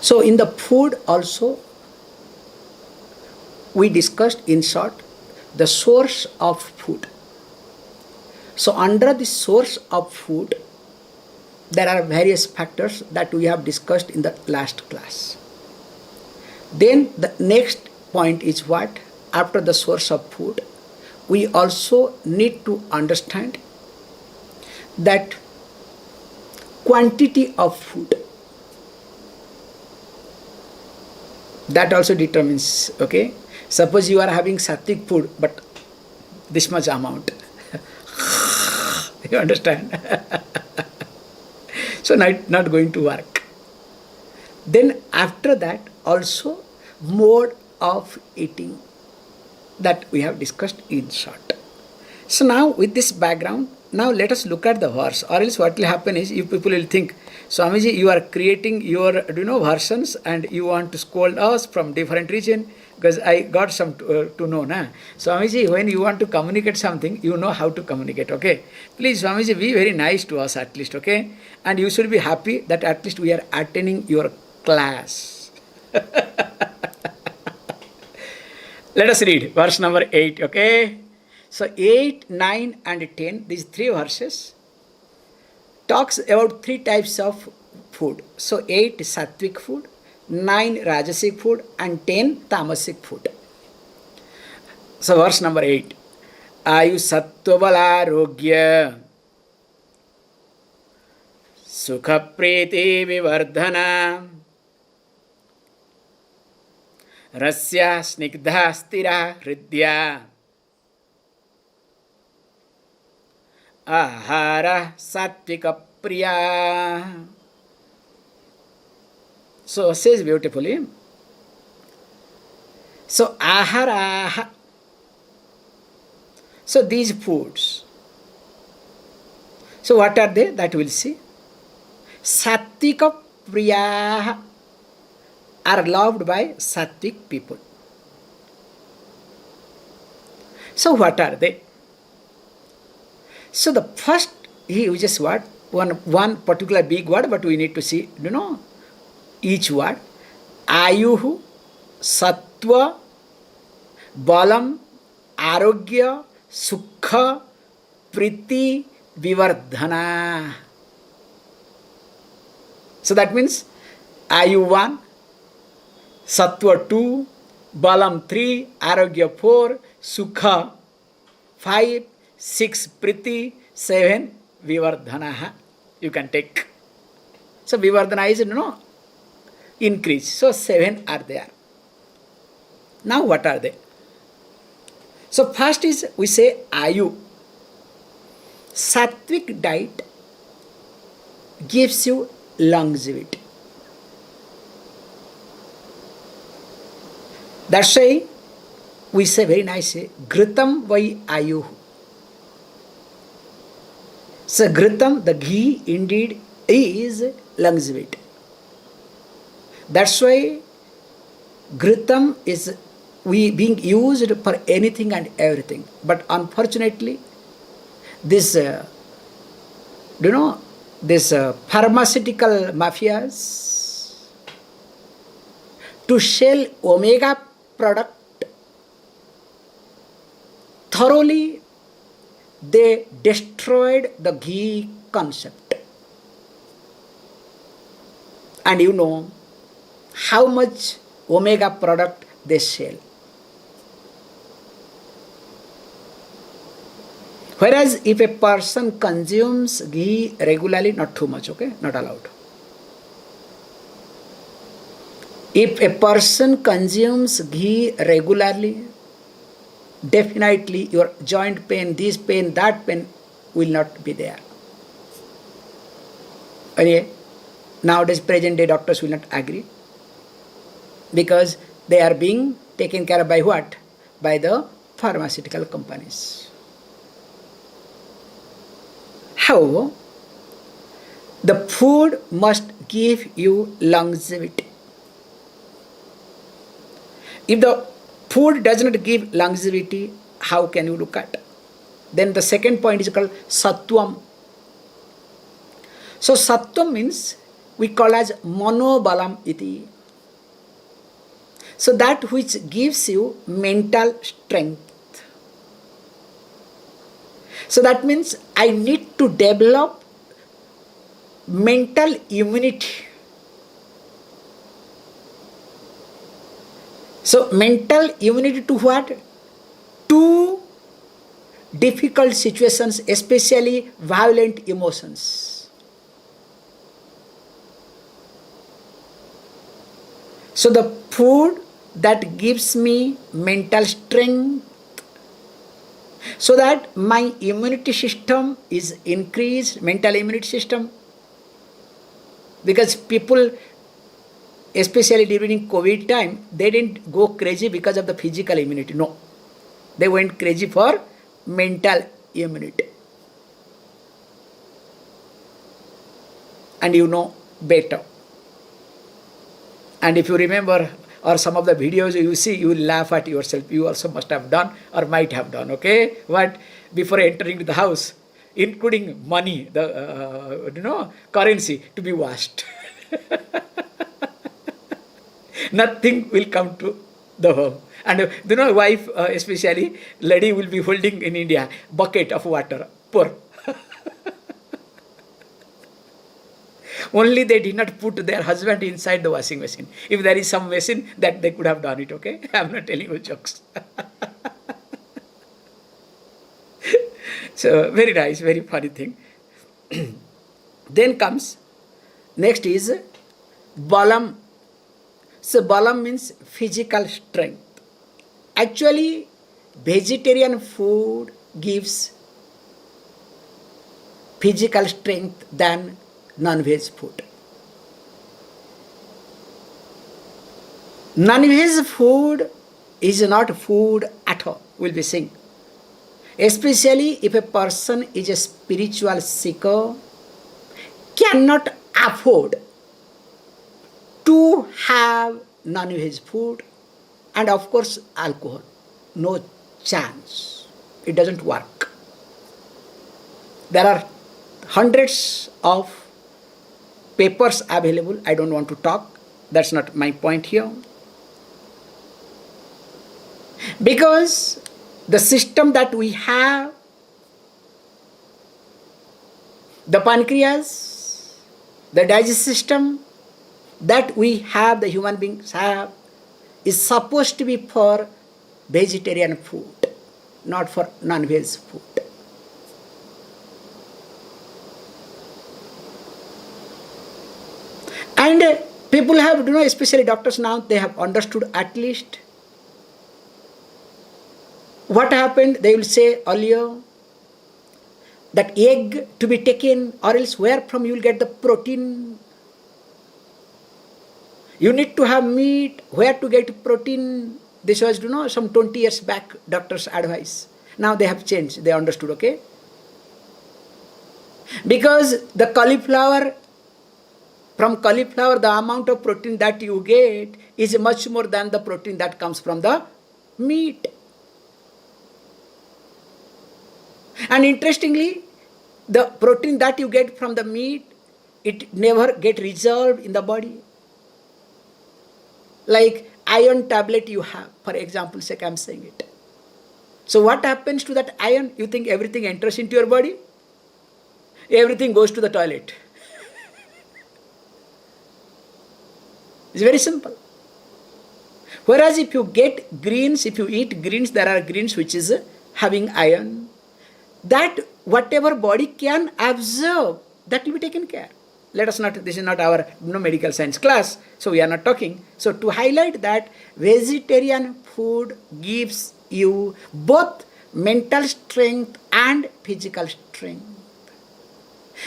So in the food also, we discussed in short the source of food. So under the source of food, there are various factors that we have discussed in the last class. Then the next point is what? After the source of food, we also need to understand that quantity of food. That also determines, okay? Suppose you are having sattvic food, but this much amount. You understand? So not going to work. Then after that, also mode of eating that we have discussed in short. So now with this background, now let us look at the verse, or else what will happen is, you people will think, Swamiji, you are creating your versions and you want to scold us from different region, because I got some to know. Na? Swamiji, when you want to communicate something, you know how to communicate, okay? Please, Swamiji, be very nice to us at least, okay? And you should be happy that at least we are attending your class. Let us read verse number 8, okay? So 8, 9 and 10, these three verses talks about three types of food. So 8 sattvic food, 9 rajasic food and 10 tamasic food. So verse number 8. Ayu sattvavala rogya sukha priti vivardhana rasya snigdha stira hridya ahara sattvika priya. So says beautifully. So ahara. So these foods. So what are they? That we'll see. Sattvika priya are loved by sattvic people. So what are they? So the first, he uses what? One particular big word, but we need to see, each word. Ayuhu, sattva, balam, arogya, sukha, priti, vivardhana. So that means Ayu 1, Sattva 2, Balam 3, Arogya 4, Sukha 5, 6 Priti, 7 Vivardhana. You can take. So Vivardhana is increase. So 7 are there. Now what are they? So first is, we say Ayu. Sattvic diet gives you longevity. That's why we say very nicely, Ghritam vai Ayu. So Ghritam, the ghee, indeed is longevity. That's why Ghritam is being used for anything and everything. But unfortunately, this pharmaceutical mafias, to sell omega product, thoroughly they destroyed the ghee concept. And you know how much omega product they sell. Whereas if a person consumes ghee regularly, not too much, okay, not allowed. If a person consumes ghee regularly, definitely your joint pain, this pain, that pain will not be there. Anyway, nowadays present day doctors will not agree, because they are being taken care of by what? By the pharmaceutical companies. However, the food must give you longevity. If the food does not give longevity, how can you look at? Then the second point is called sattvam. So sattvam means we call as manobalam iti. So that which gives you mental strength. So that means I need to develop mental immunity. So mental immunity to what? To difficult situations, especially violent emotions. So the food that gives me mental strength, so that my immunity system is increased, mental immunity system. Because people, especially during COVID time, they didn't go crazy because of the physical immunity. No. They went crazy for mental immunity. And you know better. And if you remember, or some of the videos you see, you will laugh at yourself. You also must have done or might have done, okay? What? Before entering the house, including money, the currency to be washed. Nothing will come to the home. And wife, especially, lady will be holding in India, bucket of water, pour. Only they did not put their husband inside the washing machine. If there is some machine, that they could have done it, okay? I am not telling you jokes. So, very nice, very funny thing. Then comes, next is balam. So, balam means physical strength. Actually, vegetarian food gives physical strength than non-veg food. Non-veg food is not food at all, we'll be saying. Especially if a person is a spiritual seeker, cannot afford to have non-veg food, and of course alcohol. No chance. It doesn't work. There are hundreds of papers available. I don't want to talk. That's not my point here. Because the system that we have, the pancreas, the digestive system that we have, the human beings have, is supposed to be for vegetarian food, not for non-veg food. And people have, especially doctors now, they have understood at least what happened. They will say earlier that egg to be taken, or else where from you will get the protein. You need to have meat, where to get protein. This was, some 20 years back, doctors' advice. Now they have changed, they understood, okay? Because the cauliflower, from cauliflower, the amount of protein that you get is much more than the protein that comes from the meat. And interestingly, the protein that you get from the meat, it never get resolved in the body. Like iron tablet you have, for example, sake I am saying it. So what happens to that iron? You think everything enters into your body? Everything goes to the toilet. It's very simple. Whereas if you get greens, if you eat greens, there are greens which is having iron. That whatever body can absorb, that will be taken care. Let us not, this is not our medical science class, so we are not talking. So to highlight that, vegetarian food gives you both mental strength and physical strength.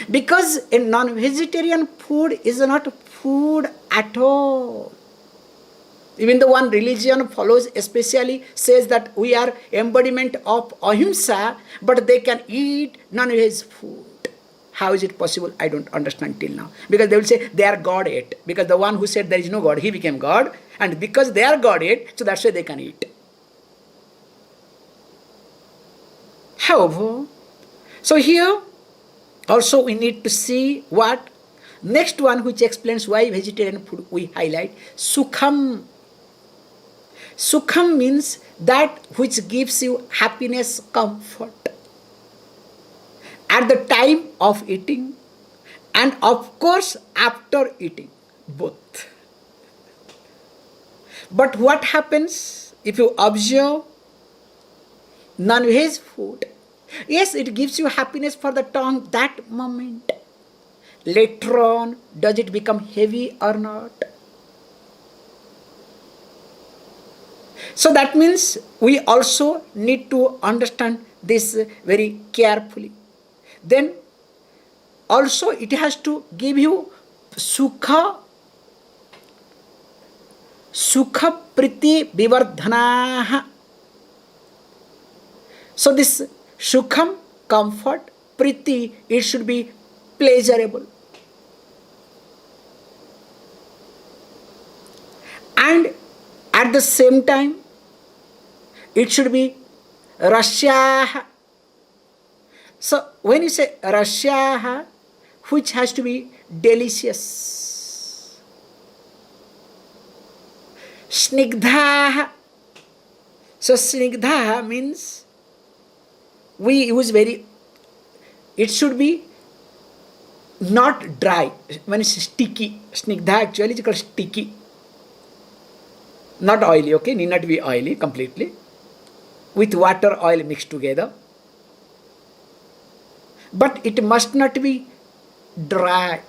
Because a non-vegetarian food is not food at all. Even the one religion follows especially says that we are embodiment of ahimsa, but they can eat non-veg food. How is it possible? I don't understand till now. Because they will say they are God ate. Because the one who said there is no God, he became God. And because they are God ate, so that's why they can eat. However, so here also we need to see what Next one, which explains why vegetarian food we highlight, Sukham. Sukham means that which gives you happiness, comfort at the time of eating and of course after eating, both. But what happens if you observe non-veg food? Yes, it gives you happiness for the tongue that moment. Later on, does it become heavy or not? So that means we also need to understand this very carefully. Then also it has to give you sukha priti vivardhanaha. So this sukham, comfort, priti, it should be pleasurable. And at the same time, it should be rasyaha. So when you say rasyaha, which has to be delicious. Snigdhaha. So snigdhaha means we use it should be not dry. When it's sticky, snigdha actually is called sticky. Not oily, okay? Need not be oily completely. With water, oil mixed together. But it must not be dry.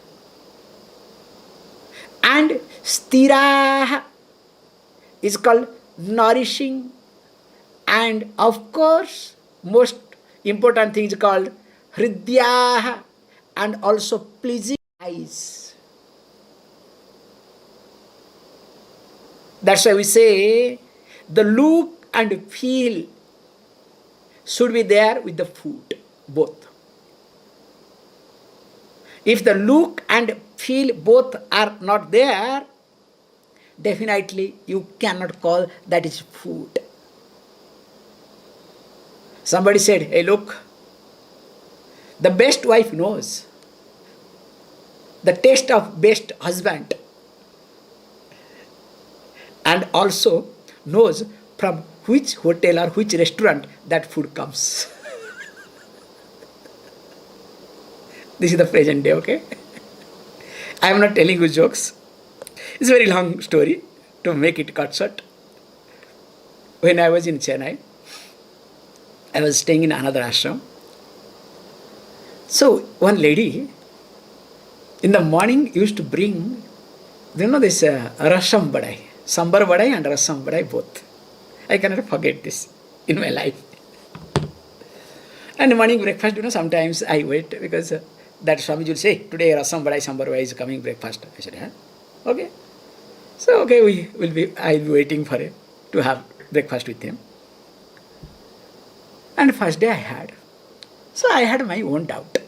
And stiraha is called nourishing. And of course, most important thing is called hridyaha, and also pleasing eyes. That's why we say the look and feel should be there with the food, both. If the look and feel both are not there, definitely you cannot call that is food. Somebody said, hey look, the best wife knows the taste of best husband, and also knows from which hotel or which restaurant that food comes. This is the present day, okay? I am not telling you jokes. It's a very long story to make it cut short. When I was in Chennai, I was staying in another ashram. So one lady in the morning used to bring, this rasam badai, sambar badai and rasam badai both. I cannot forget this in my life. And morning breakfast, sometimes I wait because that Swami will say, today rasam badai, sambar badai is coming breakfast. I said, huh? Okay. So okay, I'll be waiting for it to have breakfast with him. And first day I had. So I had my own doubt.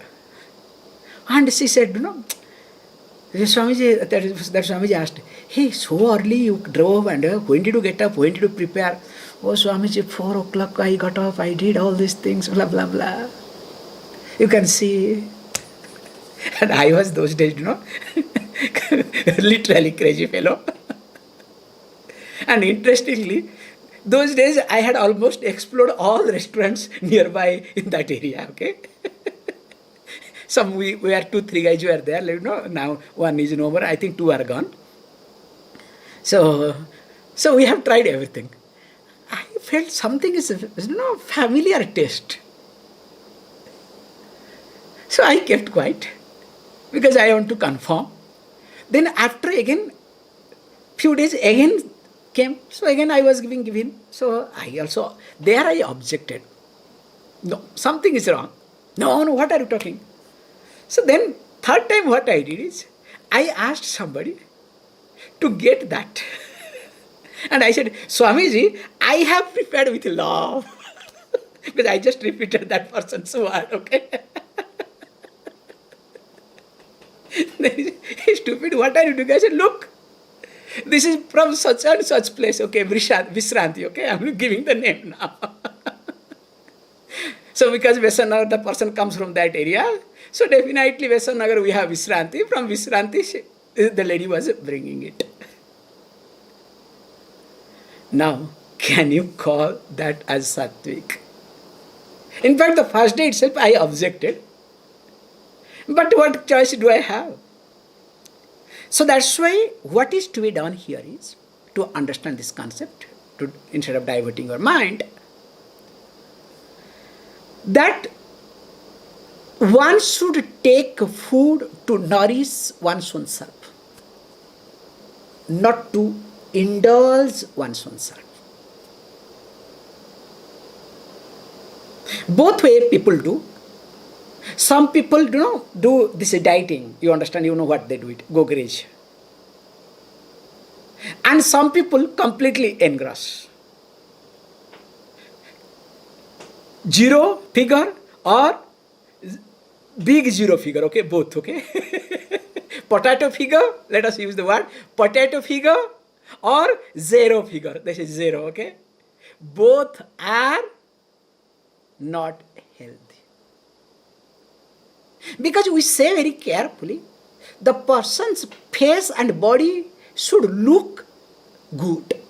And she said, Swamiji, that Swamiji asked, hey, so early you drove and when did you get up? When did you prepare? Oh, Swamiji, 4 o'clock I got up, I did all these things, blah, blah, blah. You can see. And I was those days, literally crazy fellow. And interestingly, those days I had almost explored all restaurants nearby in that area, okay? We were 2-3 guys who were there, now one is no more, I think 2 are gone. So we have tried everything. I felt something is, familiar taste. So I kept quiet because I want to confirm. Then after again, few days again came, so again I was giving. So I objected. No, something is wrong. No, what are you talking? So then, third time what I did is, I asked somebody to get that. And I said, Swamiji, I have prepared with love. Because I just repeated that person's word, okay? He's stupid, what are you doing? I said, look, this is from such and such place, okay, Visranti, okay? I'm giving the name now. So because Vesanagar, the person comes from that area, so definitely Vesanagar we have Visranti. From Visranti, the lady was bringing it. Now, can you call that as sattvic? In fact, the first day itself I objected. But what choice do I have? So that's why what is to be done here is to understand this concept, to, instead of diverting your mind, that one should take food to nourish one's own self, not to indulge one's own self. Both way people do. Some people do this dieting. You understand, you know what they do it, gogrej. And some people completely engross. Zero figure or big zero figure, okay, both, okay. Potato figure, let us use the word, potato figure or zero figure, this is zero, okay. Both are not healthy. Because we say very carefully, the person's face and body should look good.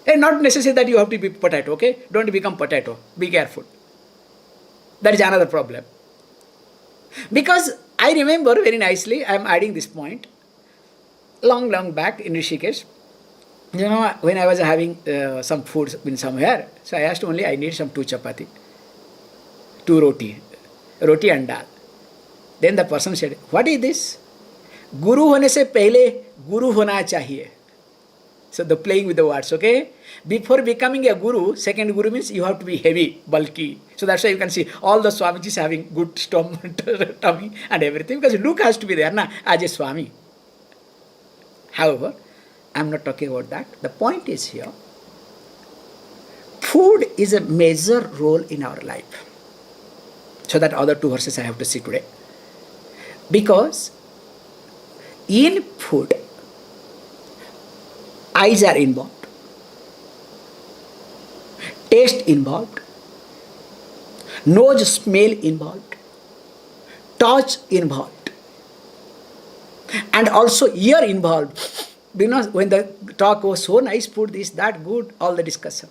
And not necessary that you have to be potato, okay? Don't become potato. Be careful. That is another problem. Because I remember very nicely, I am adding this point, long back in Rishikesh, when I was having some food in somewhere, so I asked only, I need some 2 chapati, 2 roti and dal. Then the person said, what is this? Guru hone se pehle guru hona chahiye. So the playing with the words, okay? Before becoming a guru, second guru means you have to be heavy, bulky. So that's why you can see all the Swamijis having good tummy and everything, because look has to be there, na, as a Swami. However, I am not talking about that. The point is here, food is a major role in our life. So that other 2 verses I have to see today. Because in food, eyes are involved, taste involved, nose smell involved, touch involved, and also ear involved. When the talk was so nice, food this, that, good, all the discussion.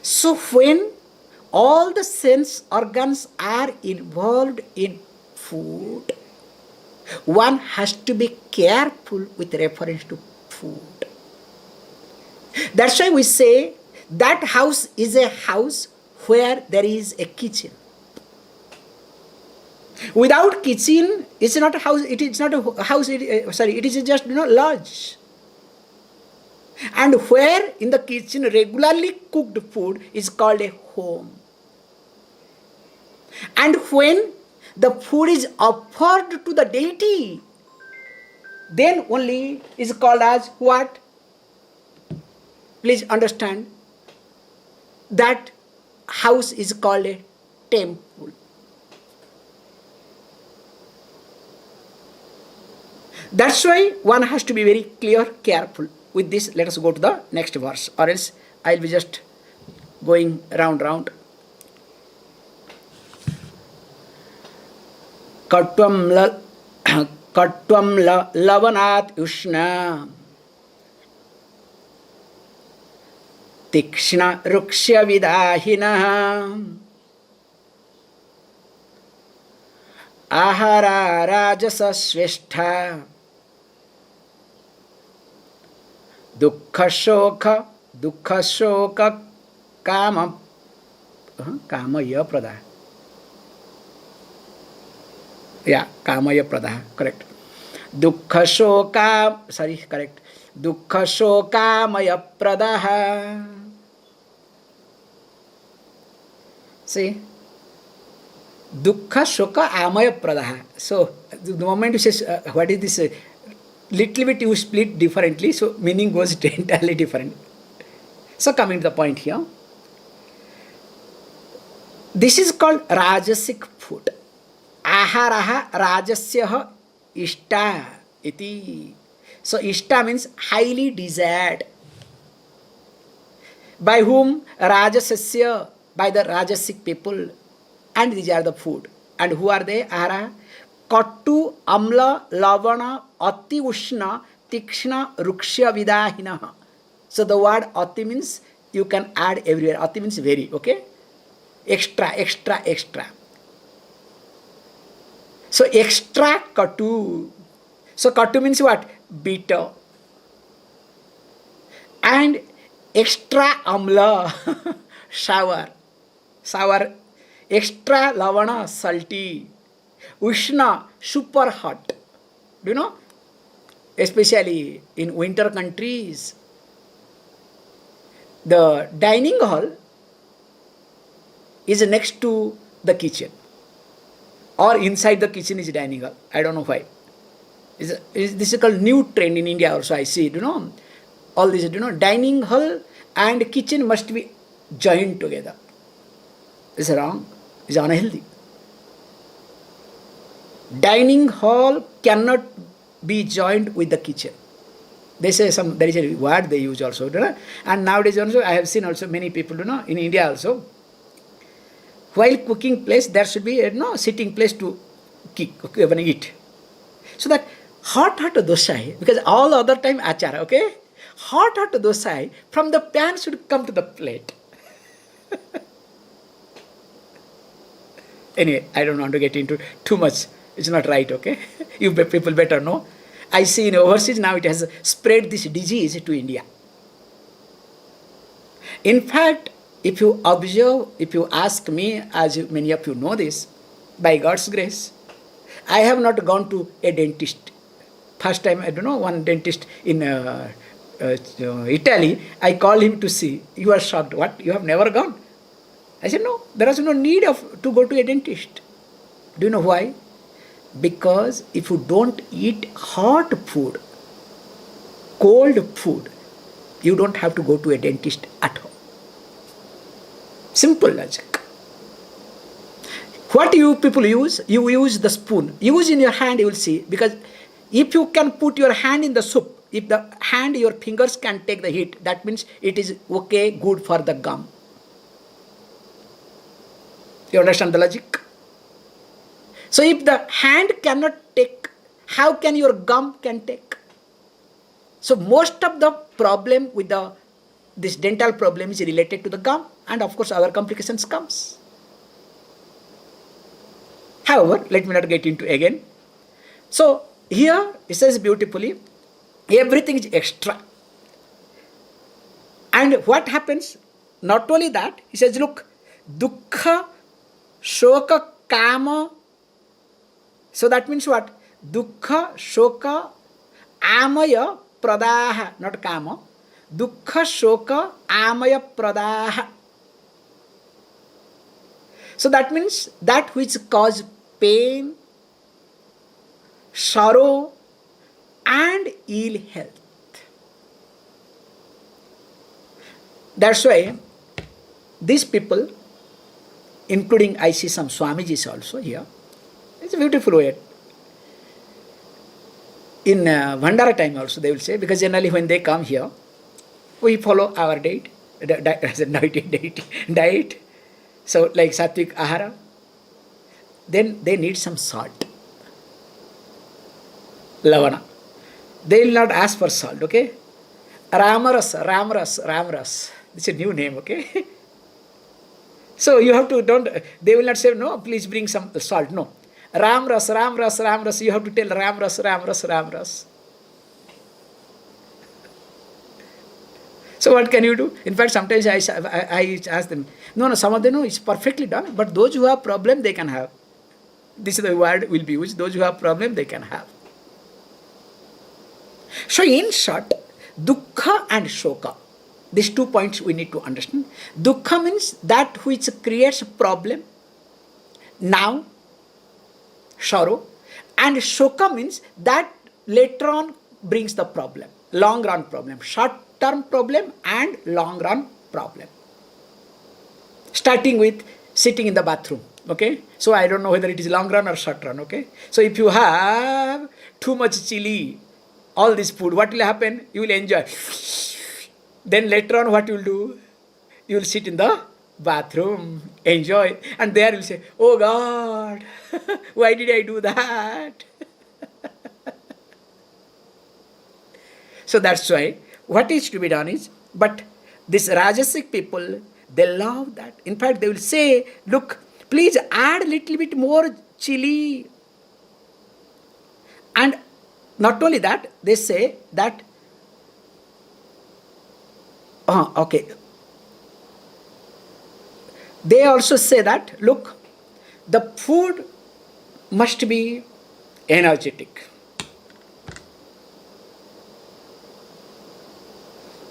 So when all the sense organs are involved in food, one has to be careful with reference to food. That's why we say that house is a house where there is a kitchen. Without kitchen, it's not a house. It is not a house. It is just lodge. And where in the kitchen regularly cooked food is called a home. And when the food is offered to the deity, then only is called as what? Please understand, that house is called a temple. That's why one has to be very clear, careful. With this, let us go to the next verse, or else I will be just going round. Katvam lavanat ushna tikshna ruksha vidahina ahara rajasa sveshtha dukha shoka kama kamaya prada. Yeah, kamaya prada, correct. Dukha shoka maya pradaha. See, dukha shoka amaya pradaha. So the moment you say what is this, little bit you split differently, so meaning goes entirely different. So coming to the point here, this is called rajasic food. Aharaha rajasyaha ishta iti. So ishta means highly desired. By whom? Rajasasya, by the Rajasic people. And these are the food. And who are they? Ahara. Kattu, Amla, Lavana, Ati Ushna, Tikshna, Ruksha Vidahina. So the word Ati means you can add everywhere. Ati means very, okay? Extra, extra, extra. So extra Kattu. So Kattu means what? Bitter. And extra Amla, sour. Sour. Extra Lavana, salty. Ushna, super hot. Do you know? Especially in winter countries, the dining hall is next to the kitchen. Or inside the kitchen is dining hall. I don't know why. This is called new trend in India also, I see, all this, dining hall and kitchen must be joined together. This is wrong. It's unhealthy. Dining hall cannot be joined with the kitchen. They say there is a word they use also, and nowadays also I have seen also many people, in India also, while cooking place there should be a sitting place to eat. So that hot dosai, because all other time achara, okay? Hot dosai from the pan should come to the plate. Anyway, I don't want to get into too much. It's not right, okay? You people better know. I see in overseas now it has spread this disease to India. In fact, if you observe, if you ask me, as many of you know this, by God's grace, I have not gone to a dentist. First time, I don't know, one dentist in Italy, I called him to see. You are shocked. What? You have never gone? I said, no, there is no need to go to a dentist. Do you know why? Because if you don't eat hot food, cold food, you don't have to go to a dentist at home. Simple logic. What you people use? You use the spoon. Use in your hand, you will see. Because if you can put your hand in the soup, if the hand, your fingers can take the heat, that means it is okay, good for the gum. You understand the logic? So if the hand cannot take, how can your gum can take? So most of the problem with this dental problem is related to the gum, and of course other complications comes. However, let me not get into again. So here it says beautifully, everything is extra. And what happens? Not only that, he says, look, dukkha, shoka, kama. So that means what? Dukkha, shoka, amaya, pradaha, not kama. Dukkha, shoka, amaya, pradaha. So that means that which cause pain, sorrow, and ill health. That's why these people, including I see some Swamijis also here, it's a beautiful way. In Bhandara time also they will say, because generally when they come here, we follow our diet. So like sattvic ahara, then they need some salt. Lavana. They will not ask for salt, okay? Ramras. It's a new name, okay? So you have to, they will not say, no, please bring some salt, no. Ramras, you have to tell Ramras. So what can you do? In fact, sometimes I ask them, no, some of them know it's perfectly done, but those who have problem, they can have. This is the word will be used, those who have problem, they can have. So in short, dukkha and shoka, these 2 points we need to understand. Dukkha means that which creates a problem, now, sorrow, and shoka means that later on brings the problem, long run problem, short term problem and long run problem. Starting with sitting in the bathroom, okay? So I don't know whether it is long run or short run, okay? So if you have too much chili, all this food, what will happen? You will enjoy. Then later on what you will do? you will sit in the bathroom, enjoy, and there you'll say, oh God, why did I do that? So that's why what is to be done is, but this Rajasic people, they love that. In fact, they will say, look, please add a little bit more chili. And not only that, they say that, okay. They also say that, look, the food must be energetic.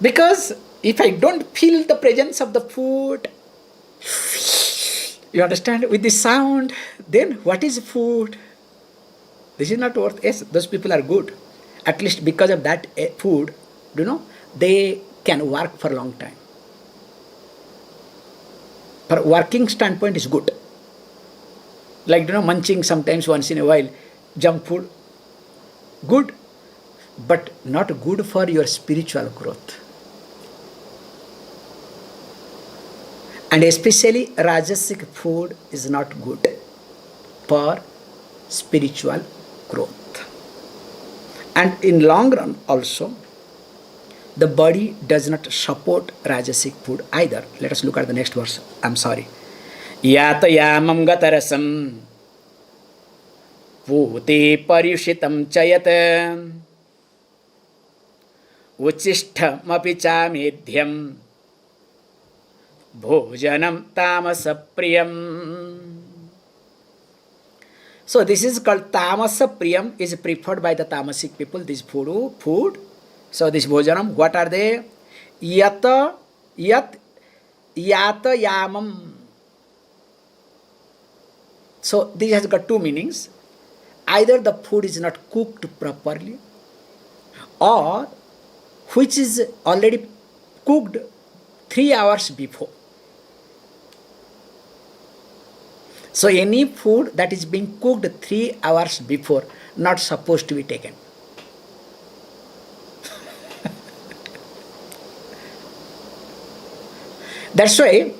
Because if I don't feel the presence of the food, you understand, with the sound, then what is food? This is not worth. Yes, those people are good. At least because of that food, they can work for a long time. For working standpoint is good. Like, munching sometimes once in a while, junk food, good, but not good for your spiritual growth. And especially Rajasic food is not good for spiritual growth. And in long run also, the body does not support Rajasic food either. Let us look at the next verse. I'm sorry. Yata yamam gatarasam puti paryushitam chayat uchishtham apichamedhyam bhojanam tamasa priyam. So this is called tamasa priyam, is preferred by the tamasic people, this food. So this bhojanam, what are they? Yata yamam. So this has got two meanings. Either the food is not cooked properly, or which is already cooked 3 hours before. So any food that is being cooked 3 hours before, not supposed to be taken. That's why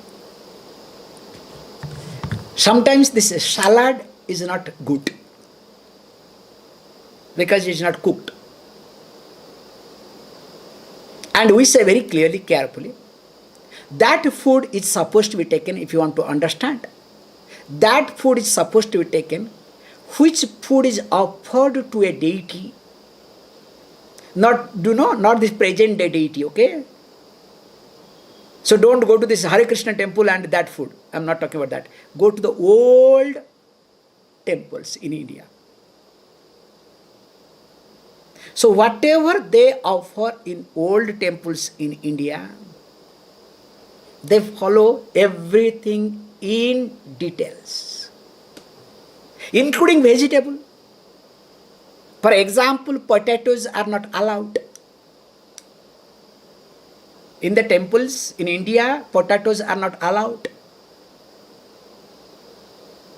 sometimes this salad is not good because it is not cooked. And we say very clearly, carefully, that food is supposed to be taken, if you want to understand, that food is supposed to be taken, which food is offered to a deity, not this present day deity, okay? So don't go to this Hare Krishna temple and that food. I'm not talking about that. Go to the old temples in India. So whatever they offer in old temples in India, they follow everything in details, including vegetable. For example, potatoes are not allowed. In the temples in India, potatoes are not allowed.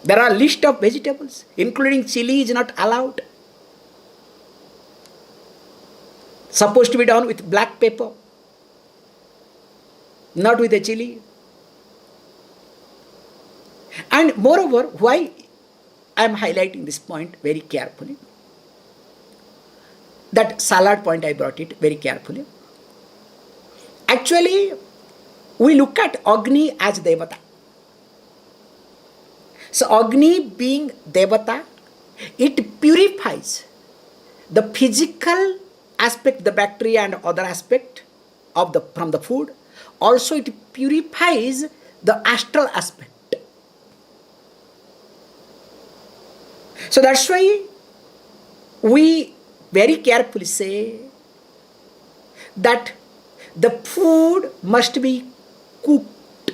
There are a list of vegetables, including chili is not allowed. Supposed to be done with black pepper, not with the chili. And moreover, why I am highlighting this point very carefully, that salad point I brought it very carefully. Actually, we look at Agni as Devata. So Agni being Devata, it purifies the physical aspect, the bacteria and other aspect from the food. Also it purifies the astral aspect. So that's why we very carefully say that the food must be cooked.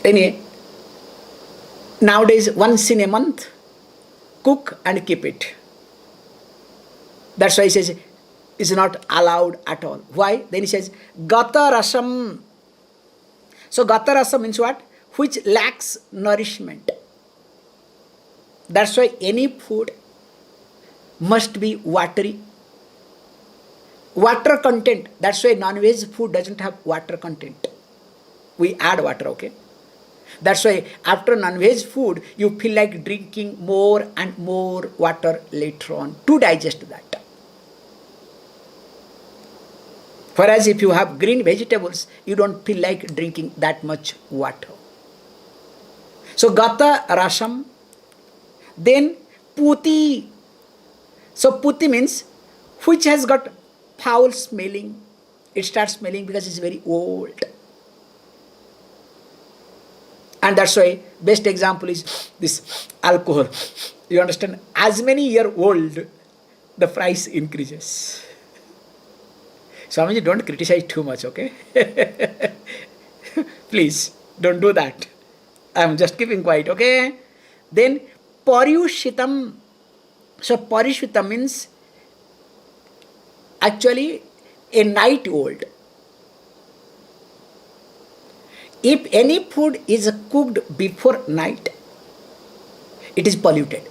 Anyway, nowadays once in a month, cook and keep it. That's why he says it's not allowed at all. Why? Then he says Gata Rasam. So Gata Rasam means what? Which lacks nourishment. That's why any food must be watery, Water content. That's why non-veg food doesn't have water content. We add water, okay? That's why after non-veg food, you feel like drinking more and more water later on to digest that. Whereas if you have green vegetables, you don't feel like drinking that much water. So Gata Rasam, then Puti. So Puti means which has got foul smelling. It starts smelling because it's very old. And that's why best example is this alcohol. You understand? As many year old, the price increases. Swamiji, don't criticize too much, okay? Please, don't do that. I'm just keeping quiet, okay? Then, Paryushitam. So, Paryushitam means actually a night old. If any food is cooked before night, it is polluted.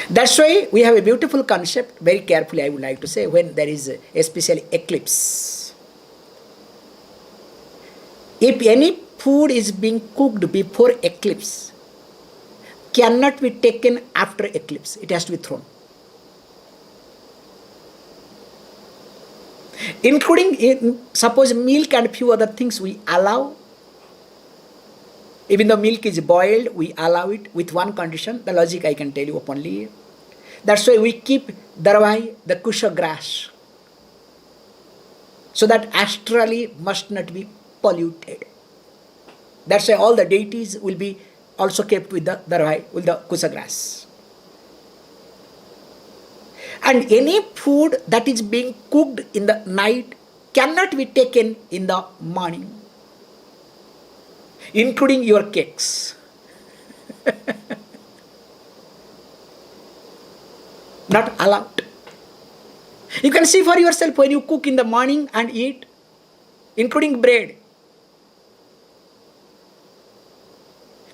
That's why we have a beautiful concept, very carefully I would like to say, when there is especially eclipse. If any food is being cooked before eclipse, cannot be taken after eclipse. It has to be thrown. Including, suppose milk and few other things we allow. Even though milk is boiled, we allow it with one condition. The logic I can tell you openly. That's why we keep darvai, the kusha grass, so that astrally must not be polluted. That's why all the deities will be also kept with the darvai, with the kusha grass. And any food that is being cooked in the night cannot be taken in the morning, including your cakes. Not allowed. You can see for yourself when you cook in the morning and eat, including bread.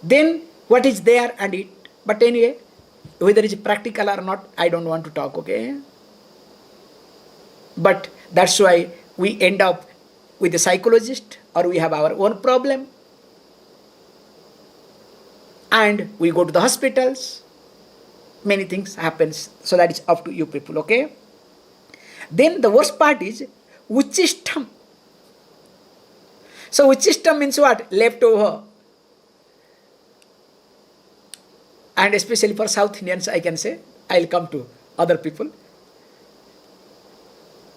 Then what is there and eat. But anyway, whether it's practical or not, I don't want to talk, okay? But that's why we end up with a psychologist, or we have our own problem. And we go to the hospitals. Many things happens. So that is up to you people, okay? Then the worst part is Uchishtam. So Uchishtam means what? Leftover. And especially for South Indians, I can say, I'll come to other people.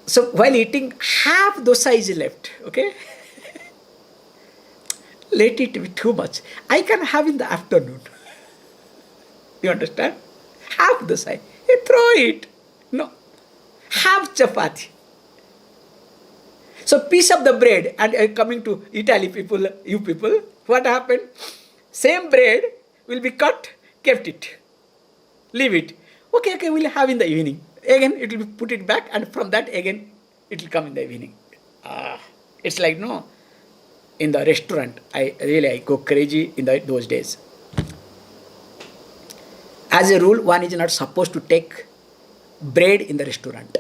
So while eating, half dosa is left, okay? Let it be too much. I can have in the afternoon. You understand? Half dosa. You throw it. No. Half chapati. So piece of the bread, and coming to Italy people, you people, what happened? Same bread will be cut, kept it. Leave it. Okay, we'll have in the evening. Again, it will be put it back, and from that again, it will come in the evening. It's like, no, in the restaurant, I go crazy in those days. As a rule, one is not supposed to take bread in the restaurant.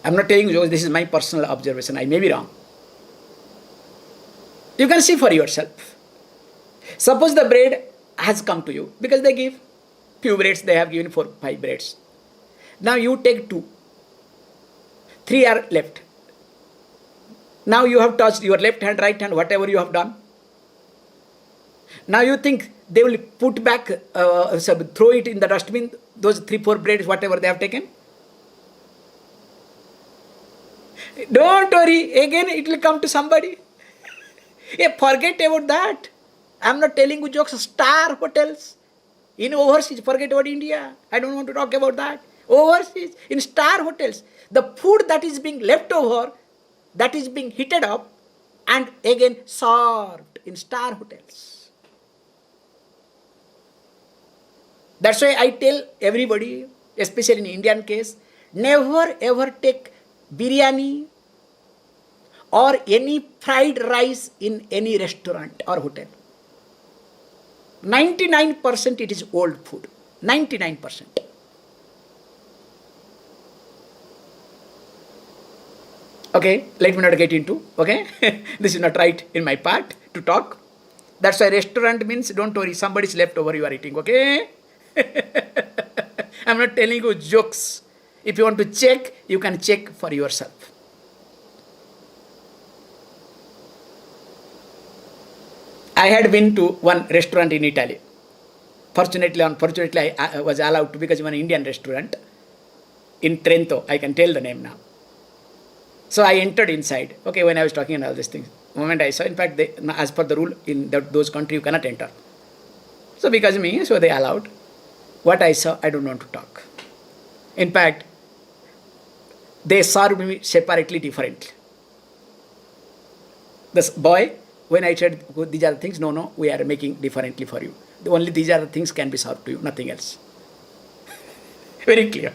I'm not telling you, this is my personal observation. I may be wrong. You can see for yourself. Suppose the bread has come to you, because they give few breads, they have given 4-5 breads. Now you take 2. 3 are left. Now you have touched your left hand, right hand, whatever you have done. Now you think they will put back, throw it in the dustbin, those 3-4 breads, whatever they have taken. Don't worry, again it will come to somebody. Forget about that. I'm not telling you jokes. Star hotels in overseas, forget about India. I don't want to talk about that. Overseas, in star hotels, the food that is being left over, that is being heated up and again served in star hotels. That's why I tell everybody, especially in Indian case, never ever take biryani or any fried rice in any restaurant or hotel. 99% it is old food. 99%. Okay, let me not get into, okay? This is not right in my part to talk. That's why restaurant means, don't worry, somebody's left over you are eating, okay? I'm not telling you jokes. If you want to check, you can check for yourself. I had been to one restaurant in Italy. Fortunately, unfortunately, I was allowed to, because it was an Indian restaurant in Trento. I can tell the name now. So I entered inside, okay, when I was talking about all these things. The moment I saw, in fact, they, as per the rule in those countries, you cannot enter. So because of me, so they allowed. What I saw, I don't want to talk. In fact, they served me separately, differently. This boy, when I said, these are the things, no, we are making differently for you. Only these are the things can be served to you, nothing else. Very clear.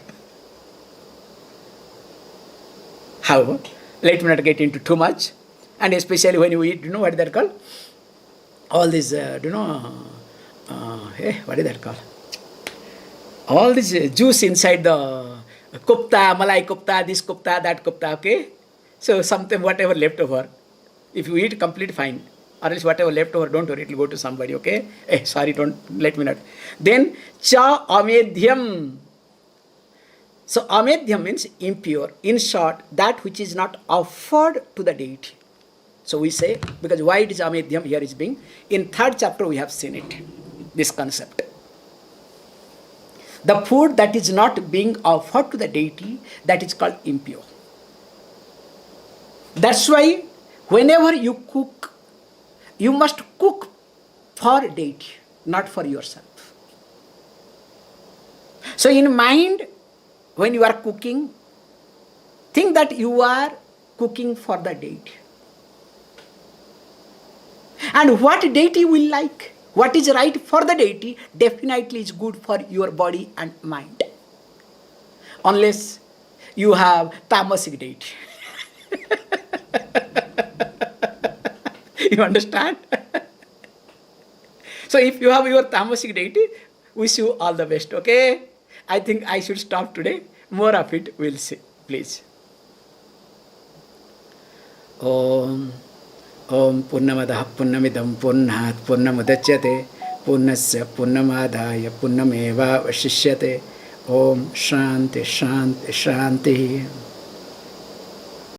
However, let me not get into too much. And especially when you eat, you know what they're called? All these, what is that called? All this juice inside the kufta, malai kufta, this kufta, that kufta, okay? So something, whatever left over, if you eat complete, fine. Or else whatever left over, don't worry, it will go to somebody, okay? Sorry, don't, let me not. Then, cha amedhyam. So, amedhyam means impure. In short, that which is not offered to the deity. So, we say, because why it is amedhyam, here is being, in 3rd chapter we have seen it, this concept. The food that is not being offered to the deity, that is called impure. That's why, whenever you cook, you must cook for deity, not for yourself. So, in mind, when you are cooking, think that you are cooking for the deity. And what deity will like, what is right for the deity, definitely is good for your body and mind. Unless you have tamasic deity. You understand? So if you have your tamasic deity, wish you all the best, okay? I think I should stop today. More of it we'll see, please. Om Purnamadah Purnamidam Purnat Purnamudachyate Purnasya Purnamadaya Purnameva Vashishyate. Om Shanti Shanti Shanti.